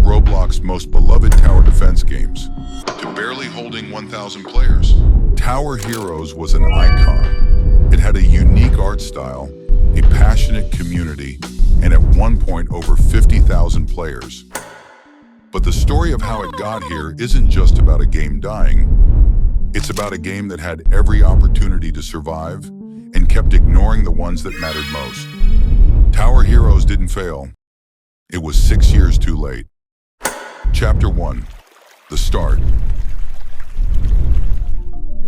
Roblox's most beloved tower defense games, to barely holding 1,000 players. Tower Heroes was an icon. It had a unique art style, a passionate community, and at one point over 50,000 players. But the story of how it got here isn't just about a game dying. It's about a game that had every opportunity to survive and kept ignoring the ones that mattered most. Tower Heroes didn't fail. It was 6 years too late. Chapter 1. The Start.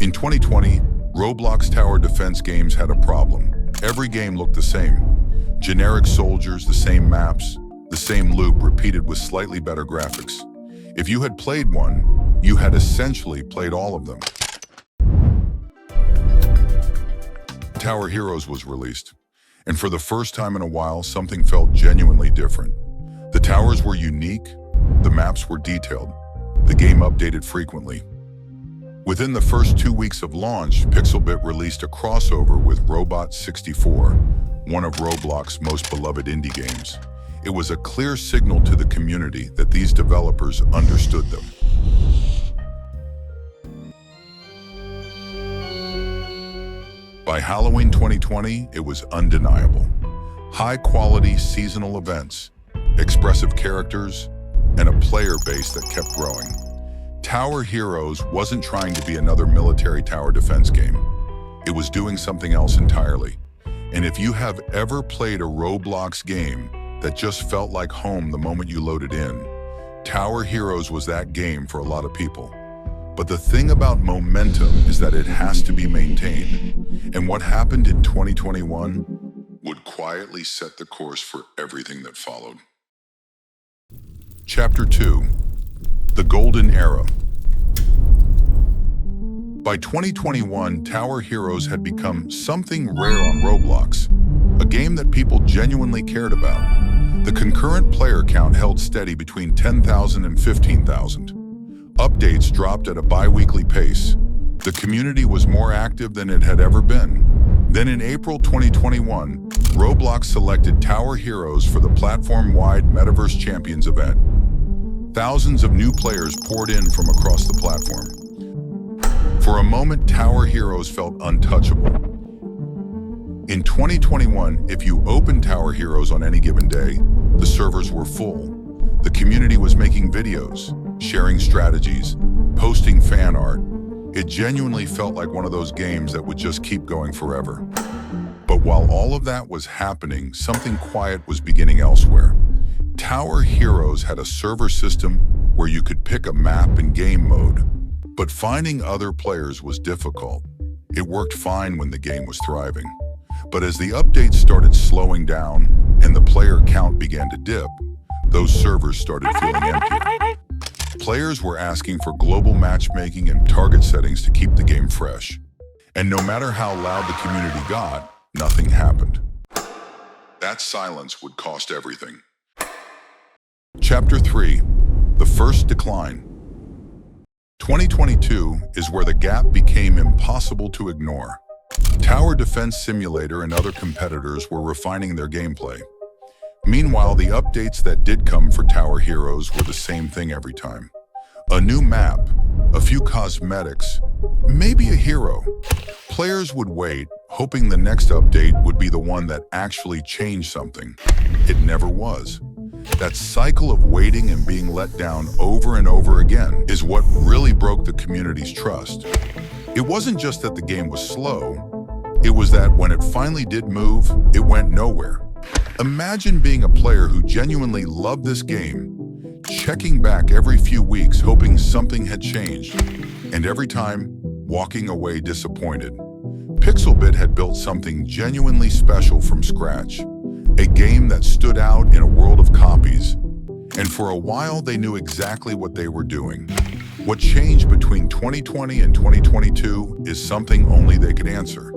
In 2020, Roblox tower defense games had a problem. Every game looked the same. Generic soldiers, the same maps, the same loop repeated with slightly better graphics. If you had played one, you had essentially played all of them. Tower Heroes was released, and for the first time in a while, something felt genuinely different. The towers were unique, the maps were detailed, the game updated frequently. Within the first 2 weeks of launch, Pixelbit released a crossover with Robot 64, one of Roblox's most beloved indie games. It was a clear signal to the community that these developers understood them. By Halloween 2020, it was undeniable. High-quality seasonal events, expressive characters, and a player base that kept growing. Tower Heroes wasn't trying to be another military tower defense game. It was doing something else entirely. And if you have ever played a Roblox game that just felt like home the moment you loaded in, Tower Heroes was that game for a lot of people. But the thing about momentum is that it has to be maintained. And what happened in 2021 would quietly set the course for everything that followed. Chapter 2. The Golden Era. By 2021, Tower Heroes had become something rare on Roblox, a game that people genuinely cared about. The concurrent player count held steady between 10,000 and 15,000. Updates dropped at a bi-weekly pace. The community was more active than it had ever been. Then in April 2021, Roblox selected Tower Heroes for the platform-wide Metaverse Champions event. Thousands of new players poured in from across the platform. For a moment, Tower Heroes felt untouchable. In 2021, if you opened Tower Heroes on any given day, the servers were full. The community was making videos, sharing strategies, posting fan art. It genuinely felt like one of those games that would just keep going forever. But while all of that was happening, something quiet was beginning elsewhere. Tower Heroes had a server system where you could pick a map and game mode, but finding other players was difficult. It worked fine when the game was thriving. But as the updates started slowing down and the player count began to dip, those servers started feeling empty. Players were asking for global matchmaking and target settings to keep the game fresh. And no matter how loud the community got, nothing happened. That silence would cost everything. Chapter 3. The First Decline. 2022 is where the gap became impossible to ignore. Tower Defense Simulator and other competitors were refining their gameplay. Meanwhile, the updates that did come for Tower Heroes were the same thing every time. A new map, a few cosmetics, maybe a hero. Players would wait, hoping the next update would be the one that actually changed something. It never was. That cycle of waiting and being let down over and over again is what really broke the community's trust. It wasn't just that the game was slow, it was that when it finally did move, it went nowhere. Imagine being a player who genuinely loved this game, checking back every few weeks hoping something had changed, and every time, walking away disappointed. Pixelbit had built something genuinely special from scratch, a game that stood out in a world of copies. And for a while, they knew exactly what they were doing. What changed between 2020 and 2022 is something only they could answer.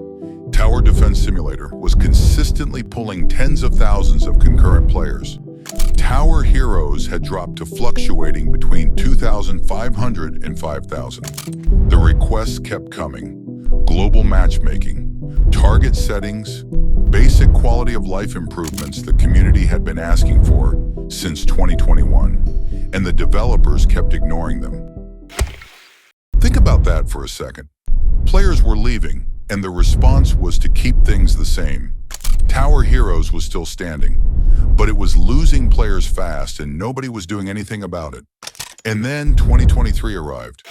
Tower Defense Simulator was consistently pulling tens of thousands of concurrent players. Tower Heroes had dropped to fluctuating between 2,500 and 5,000. The requests kept coming. Global matchmaking, target settings, basic quality of life improvements the community had been asking for since 2021, and the developers kept ignoring them. Think about that for a second. Players were leaving, and the response was to keep things the same. Tower Heroes was still standing, but it was losing players fast and nobody was doing anything about it. And then 2023 arrived,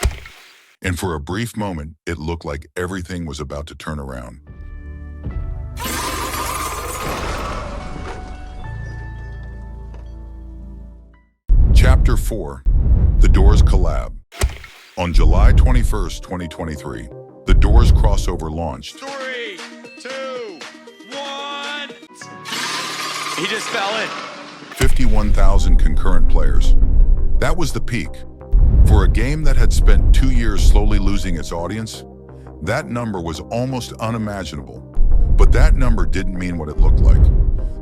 and for a brief moment, it looked like everything was about to turn around. Chapter 4. The Doors Collab. On July 21st, 2023, the Doors crossover launched. 3, 2, 1. He just fell in. 51,000 concurrent players. That was the peak. For a game that had spent 2 years slowly losing its audience, that number was almost unimaginable. But that number didn't mean what it looked like.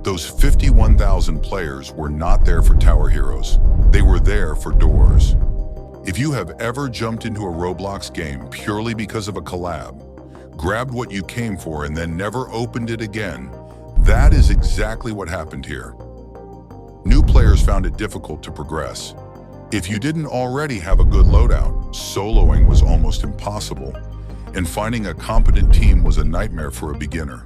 Those 51,000 players were not there for Tower Heroes. They were there for Doors. If you have ever jumped into a Roblox game purely because of a collab, grabbed what you came for and then never opened it again, that is exactly what happened here. New players found it difficult to progress. If you didn't already have a good loadout, soloing was almost impossible, and finding a competent team was a nightmare for a beginner.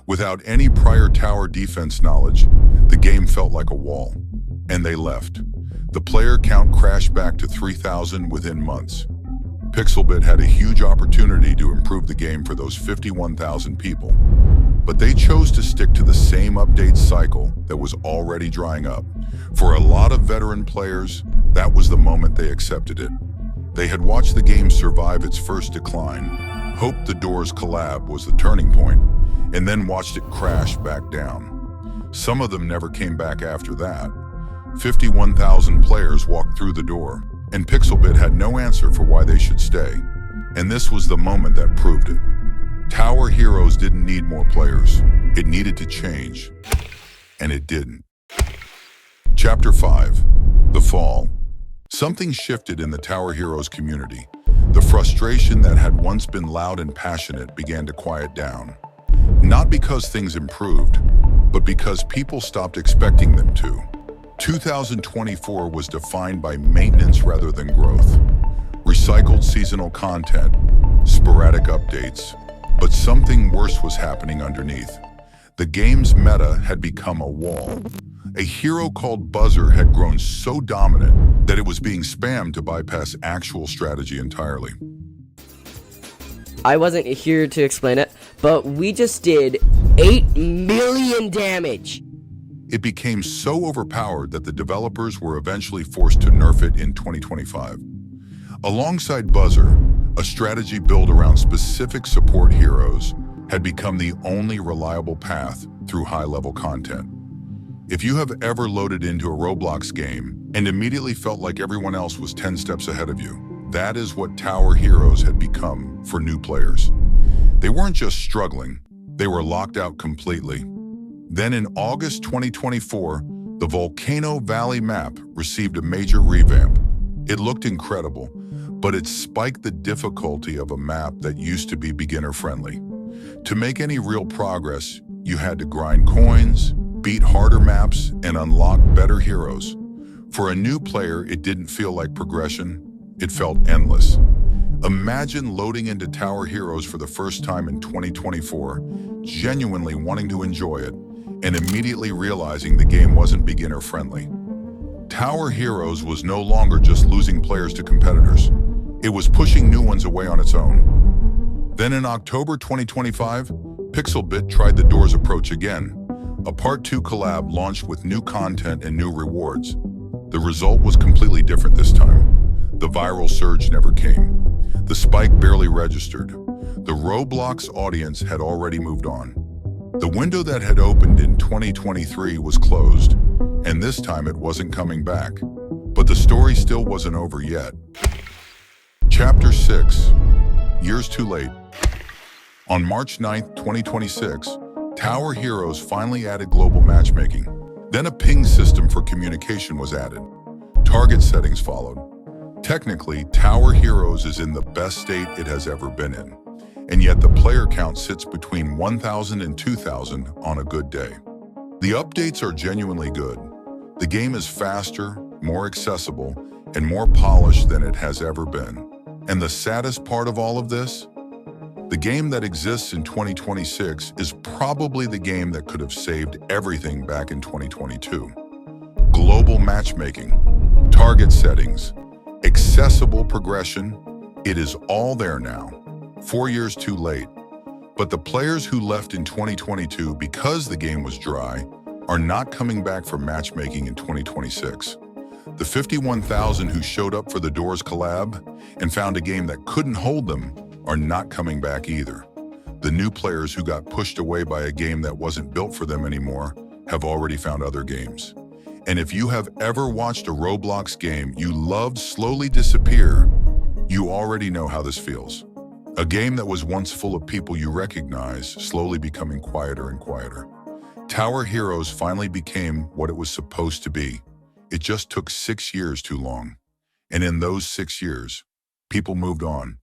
Without any prior tower defense knowledge, the game felt like a wall, and they left. The player count crashed back to 3,000 within months. Pixelbit had a huge opportunity to improve the game for those 51,000 people, but they chose to stick to the same update cycle that was already drying up. For a lot of veteran players, that was the moment they accepted it. They had watched the game survive its first decline, hoped the Doors collab was the turning point, and then watched it crash back down. Some of them never came back after that. 51,000 players walked through the door, and Pixelbit had no answer for why they should stay. And this was the moment that proved it. Tower Heroes didn't need more players. It needed to change. And it didn't. Chapter 5. The Fall. Something shifted in the Tower Heroes community. The frustration that had once been loud and passionate began to quiet down. Not because things improved, but because people stopped expecting them to. 2024 was defined by maintenance rather than growth. Recycled seasonal content, sporadic updates, but something worse was happening underneath. The game's meta had become a wall. A hero called Buzzer had grown so dominant that it was being spammed to bypass actual strategy entirely. I wasn't here to explain it, but we just did 8 million damage. It became so overpowered that the developers were eventually forced to nerf it in 2025. Alongside Buzzer, a strategy built around specific support heroes had become the only reliable path through high-level content. If you have ever loaded into a Roblox game and immediately felt like everyone else was 10 steps ahead of you, that is what Tower Heroes had become for new players. They weren't just struggling, they were locked out completely. Then in August 2024, the Volcano Valley map received a major revamp. It looked incredible, but it spiked the difficulty of a map that used to be beginner-friendly. To make any real progress, you had to grind coins, beat harder maps, and unlock better heroes. For a new player, it didn't feel like progression, it felt endless. Imagine loading into Tower Heroes for the first time in 2024, genuinely wanting to enjoy it, and immediately realizing the game wasn't beginner-friendly. Tower Heroes was no longer just losing players to competitors. It was pushing new ones away on its own. Then in October 2025, Pixelbit tried the Doors approach again. A Part 2 collab launched with new content and new rewards. The result was completely different this time. The viral surge never came. The spike barely registered. The Roblox audience had already moved on. The window that had opened in 2023 was closed, and this time it wasn't coming back. But the story still wasn't over yet. Chapter 6. Years too late. On March 9th, 2026, Tower Heroes finally added global matchmaking. Then a ping system for communication was added. Target settings followed. Technically, Tower Heroes is in the best state it has ever been in. and yet the player count sits between 1,000 and 2,000 on a good day. The updates are genuinely good. The game is faster, more accessible, and more polished than it has ever been. And the saddest part of all of this? The game that exists in 2026 is probably the game that could have saved everything back in 2022. Global matchmaking, target settings, accessible progression, it is all there now. 4 years too late. But the players who left in 2022 because the game was dry are not coming back for matchmaking in 2026. The 51,000 who showed up for the Doors collab and found a game that couldn't hold them are not coming back either. The new players who got pushed away by a game that wasn't built for them anymore have already found other games. And if you have ever watched a Roblox game you loved slowly disappear, you already know how this feels. A game that was once full of people you recognize slowly becoming quieter and quieter. Tower Heroes finally became what it was supposed to be. It just took 6 years too long. And in those 6 years, people moved on.